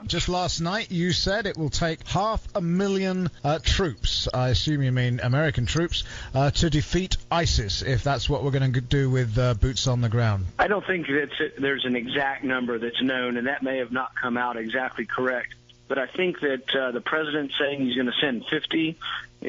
Just last night, you said it will take 500,000 troops, I assume you mean American troops, to defeat ISIS, if that's what we're going to do with boots on the ground. I don't think there's an exact number that's known, and that may have not come out exactly correct. But I think that the president saying he's going to send 50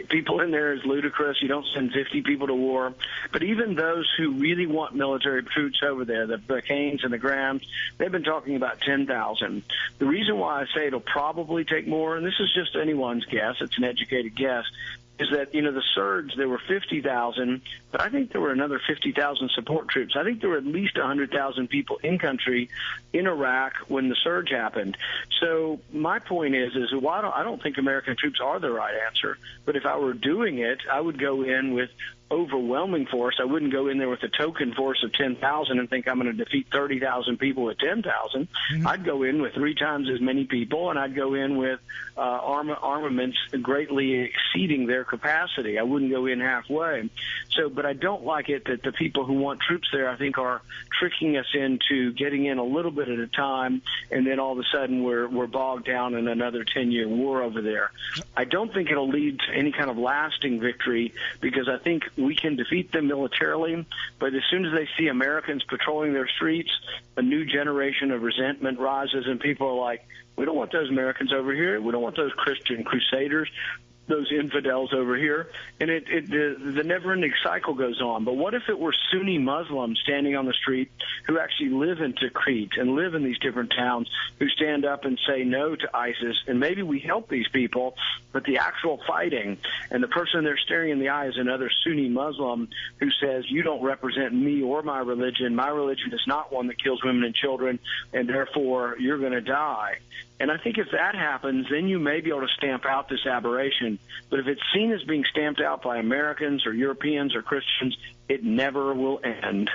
people in there is ludicrous. You don't send 50 people to war. But even those who really want military troops over there, the McCains and the Grahams, they've been talking about 10,000. The reason why I say it'll probably take more, and this is just anyone's guess, it's an educated guess, is that, the surge, there were 50,000, but I think there were another 50,000 support troops. I think there were at least 100,000 people in country in Iraq when the surge happened. So my point is while I don't think American troops are the right answer, but if I were doing it, I would go in with overwhelming force. I wouldn't go in there with a token force of 10,000 and think I'm going to defeat 30,000 people with 10,000. I'd go in with 3 times as many people, and I'd go in with armaments greatly exceeding their capacity. I wouldn't go in halfway. But I don't like it that the people who want troops there, I think, are tricking us into getting in a little bit at a time, and then all of a sudden we're bogged down in another 10-year war over there. I don't think it'll lead to any kind of lasting victory, because I think we can defeat them militarily, but as soon as they see Americans patrolling their streets, a new generation of resentment rises, and people are like, we don't want those Americans over here. We don't want those Christian crusaders, those infidels over here. And the never-ending cycle goes on. But what if it were Sunni Muslims standing on the street who actually live in Tikrit and live in these different towns, who stand up and say no to ISIS? And maybe we help these people, but the actual fighting and the person they're staring in the eye is another Sunni Muslim who says, you don't represent me or my religion. My religion is not one that kills women and children, and therefore you're going to die. And I think if that happens, then you may be able to stamp out this aberration. But if it's seen as being stamped out by Americans or Europeans or Christians, it never will end.